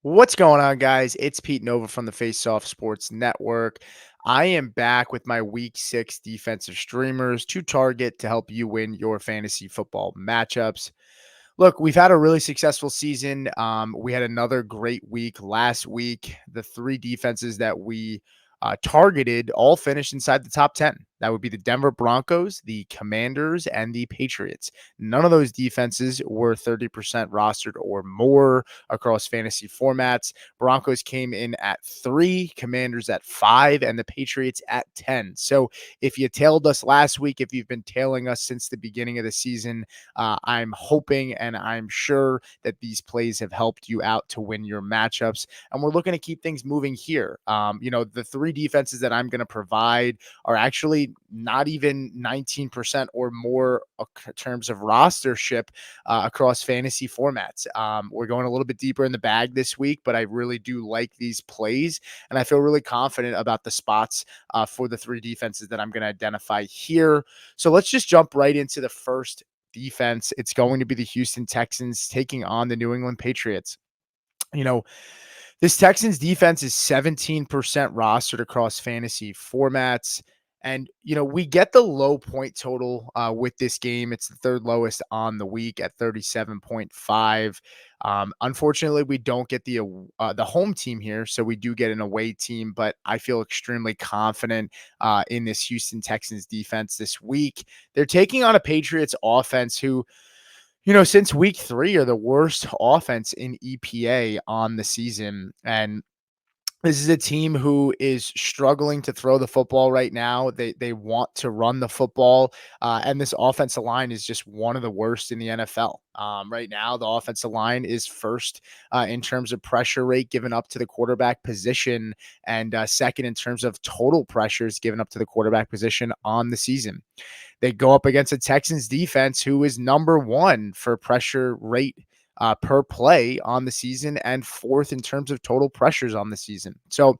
What's going on, guys? It's Pete Nova from the Face Off Sports Network. I am back with my Week 6 defensive streamers to target to help you win your fantasy football matchups. Look, we've had a really successful season. We had another great week last week. The three defenses that we targeted all finished inside the top 10. That would be the Denver Broncos, the Commanders, and the Patriots. None of those defenses were 30% rostered or more across fantasy formats. Broncos came in at 3, Commanders at 5, and the Patriots at 10. So if you tailed us last week, if you've been tailing us since the beginning of the season, I'm hoping and I'm sure that these plays have helped you out to win your matchups. And we're looking to keep things moving here. The three defenses that I'm going to provide are actually not even 19% or more in terms of rostership across fantasy formats. We're going a little bit deeper in the bag this week, but I really do like these plays. And I feel really confident about the spots for the three defenses that I'm going to identify here. So let's just jump right into the first defense. It's going to be the Houston Texans taking on the New England Patriots. You know, this Texans defense is 17% rostered across fantasy formats. And, we get the low point total with this game. It's the third lowest on the week at 37.5. Unfortunately, we don't get the home team here. So we do get an away team, but I feel extremely confident in this Houston Texans defense this week. They're taking on a Patriots offense who, since week 3 are the worst offense in EPA on the season. And this is a team who is struggling to throw the football right now. They want to run the football, and this offensive line is just one of the worst in the NFL. Right now, the offensive line is first in terms of pressure rate given up to the quarterback position, and second in terms of total pressures given up to the quarterback position on the season. They go up against a Texans defense who is number 1 for pressure rate per play on the season and fourth in terms of total pressures on the season. So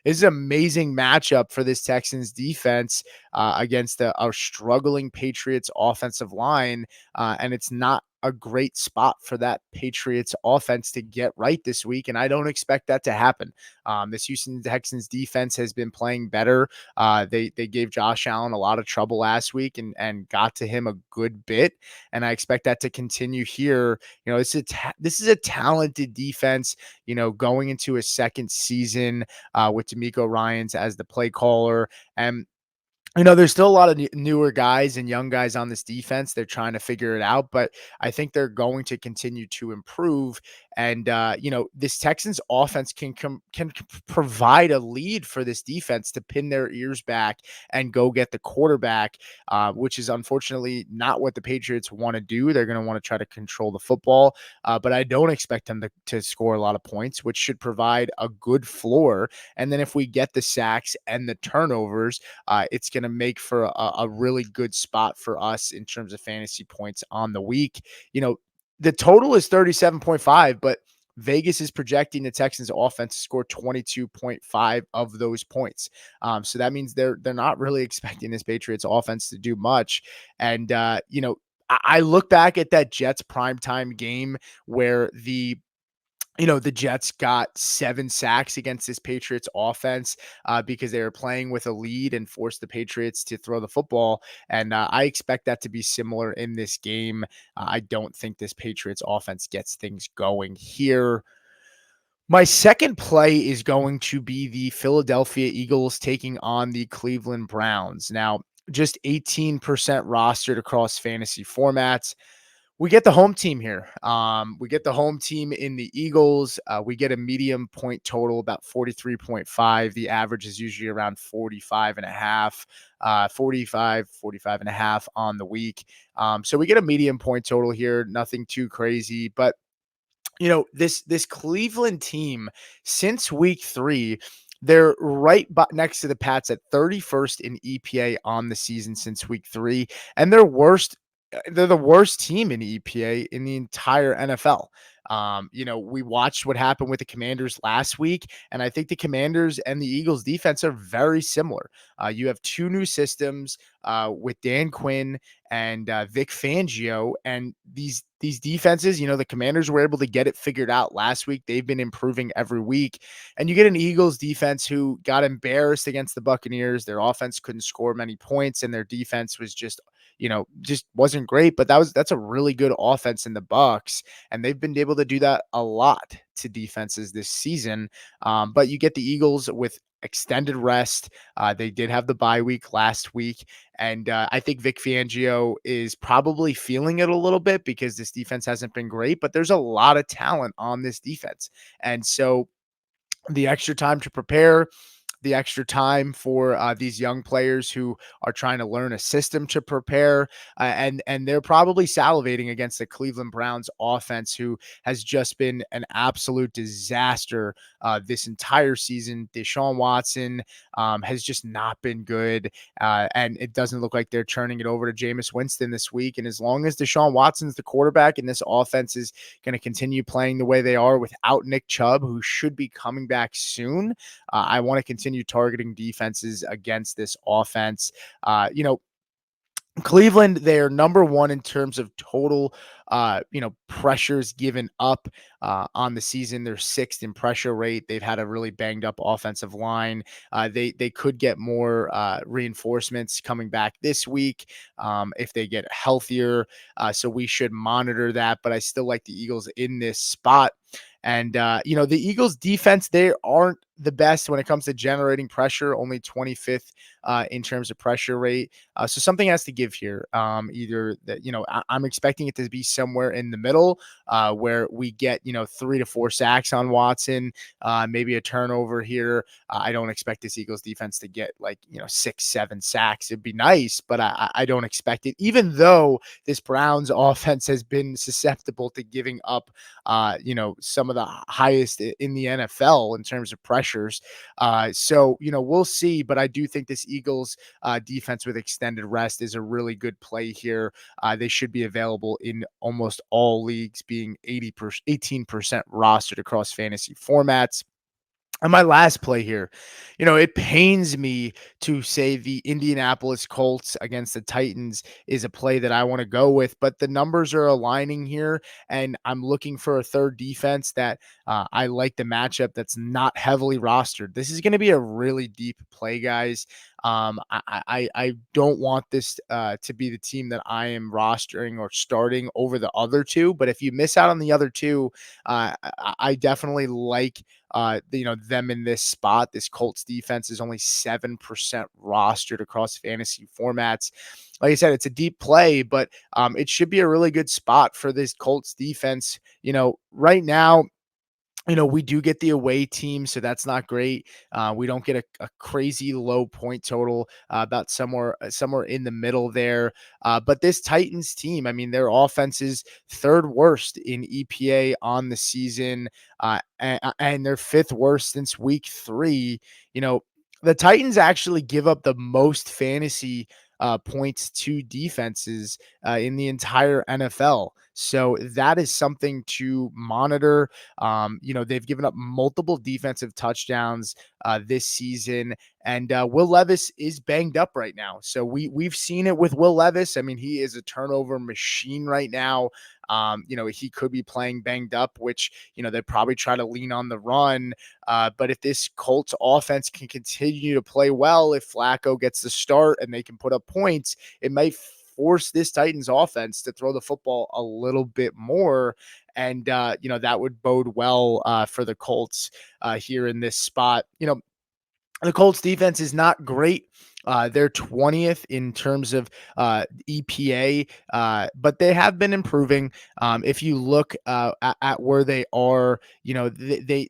it's an amazing matchup for this Texans defense against a struggling Patriots offensive line. And it's not a great spot for that Patriots offense to get right this week. And I don't expect that to happen. This Houston Texans defense has been playing better. They gave Josh Allen a lot of trouble last week and got to him a good bit. And I expect that to continue here. This is a talented defense, going into a second season with D'Amico Ryans as the play caller. And there's still a lot of newer guys and young guys on this defense. They're trying to figure it out, but I think they're going to continue to improve. And this Texans offense can provide a lead for this defense to pin their ears back and go get the quarterback, which is unfortunately not what the Patriots want to do. They're going to want to try to control the football, but I don't expect them to score a lot of points, which should provide a good floor. And then if we get the sacks and the turnovers, it's going to make for a really good spot for us in terms of fantasy points on the week. The total is 37.5, but Vegas is projecting the Texans offense to score 22.5 of those points. So that means they're not really expecting this Patriots offense to do much. And, I look back at that Jets primetime game where the Jets got 7 sacks against this Patriots offense because they were playing with a lead and forced the Patriots to throw the football. And I expect that to be similar in this game. I don't think this Patriots offense gets things going here. My second play is going to be the Philadelphia Eagles taking on the Cleveland Browns. Now, just 18% rostered across fantasy formats. We get the home team here. We get the home team in the Eagles. We get a medium point total, about 43.5. The average is usually around 45 and a half, 45 and a half on the week. So we get a medium point total here, nothing too crazy. But, this Cleveland team, since week 3, they're right next to the Pats at 31st in EPA on the season since week 3. And they're the worst team in EPA in the entire NFL. We watched what happened with the Commanders last week, and I think the Commanders and the Eagles defense are very similar. You have 2 new systems with Dan Quinn and Vic Fangio, and these defenses, the Commanders were able to get it figured out last week. They've been improving every week. And you get an Eagles defense who got embarrassed against the Buccaneers. Their offense couldn't score many points, and their defense was just wasn't great. But that's a really good offense in the Bucks, and they've been able to do that a lot to defenses this season. But you get the Eagles with extended rest. They did have the bye week last week, and I think Vic Fangio is probably feeling it a little bit because this defense hasn't been great, but there's a lot of talent on this defense. And so the extra time to prepare, the extra time for these young players who are trying to learn a system to prepare, and they're probably salivating against the Cleveland Browns offense, who has just been an absolute disaster this entire season. Deshaun Watson has just not been good, and it doesn't look like they're turning it over to Jameis Winston this week. And as long as Deshaun Watson's the quarterback and this offense is going to continue playing the way they are without Nick Chubb, who should be coming back soon, I want to continue targeting defenses against this offense. Cleveland, they're number one in terms of total, pressures given up on the season. They're sixth in pressure rate. They've had a really banged up offensive line. They could get more reinforcements coming back this week if they get healthier. So we should monitor that. But I still like the Eagles in this spot. And, the Eagles defense, they aren't the best when it comes to generating pressure, only 25th in terms of pressure rate. So something has to give here. Either that, I'm expecting it to be somewhere in the middle where we get, 3 to 4 sacks on Watson, maybe a turnover here. I don't expect this Eagles defense to get 6, 7 sacks. It'd be nice, but I don't expect it, even though this Browns offense has been susceptible to giving up, some of the highest in the NFL in terms of pressures. So, we'll see, but I do think this Eagles defense with extended rest is a really good play here. They should be available in almost all leagues, being 18% rostered across fantasy formats. And my last play here, it pains me to say the Indianapolis Colts against the Titans is a play that I want to go with, but the numbers are aligning here, and I'm looking for a third defense that I like the matchup that's not heavily rostered. This is going to be a really deep play, guys. I don't want this to be the team that I am rostering or starting over the other two, but if you miss out on the other two, I definitely like them in this spot. This Colts defense is only 7% rostered across fantasy formats. Like I said, it's a deep play, but it should be a really good spot for this Colts defense. Right now, we do get the away team, so that's not great. We don't get a crazy low point total, about somewhere in the middle there. But this Titans team, I mean, their offense is third worst in EPA on the season, and they're fifth worst since week 3. The Titans actually give up the most fantasy points to defenses in the entire NFL. So that is something to monitor. They've given up multiple defensive touchdowns this season, and Will Levis is banged up right now. So we've seen it with Will Levis. I mean, he is a turnover machine right now. He could be playing banged up, which, they'd probably try to lean on the run. But if this Colts offense can continue to play well, if Flacco gets the start and they can put up points, it might force this Titans offense to throw the football a little bit more. And, that would bode well for the Colts here in this spot. The Colts defense is not great. They're 20th in terms of EPA, but they have been improving. If you look at where they are, they've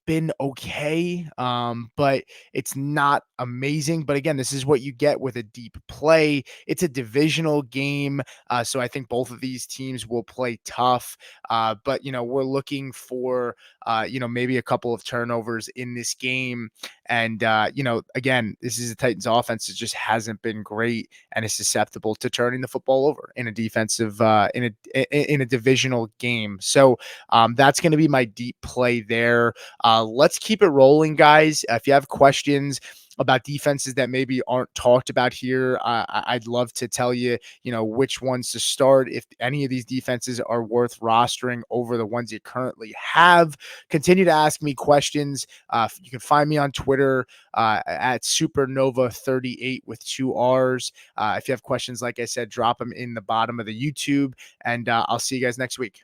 been okay, but it's not amazing. But again, this is what you get with a deep play. It's a divisional game, so I think both of these teams will play tough. But we're looking for maybe a couple of turnovers in this game. And again, this is the Titans offense that just hasn't been great and is susceptible to turning the football over in a defensive in a divisional game. So that's going to be my deep play there. Let's keep it rolling, guys. If you have questions, about defenses that maybe aren't talked about here. I'd love to tell you, which ones to start. If any of these defenses are worth rostering over the ones you currently have, continue to ask me questions. You can find me on Twitter at Supernova38 with two R's. If you have questions, like I said, drop them in the bottom of the YouTube, and I'll see you guys next week.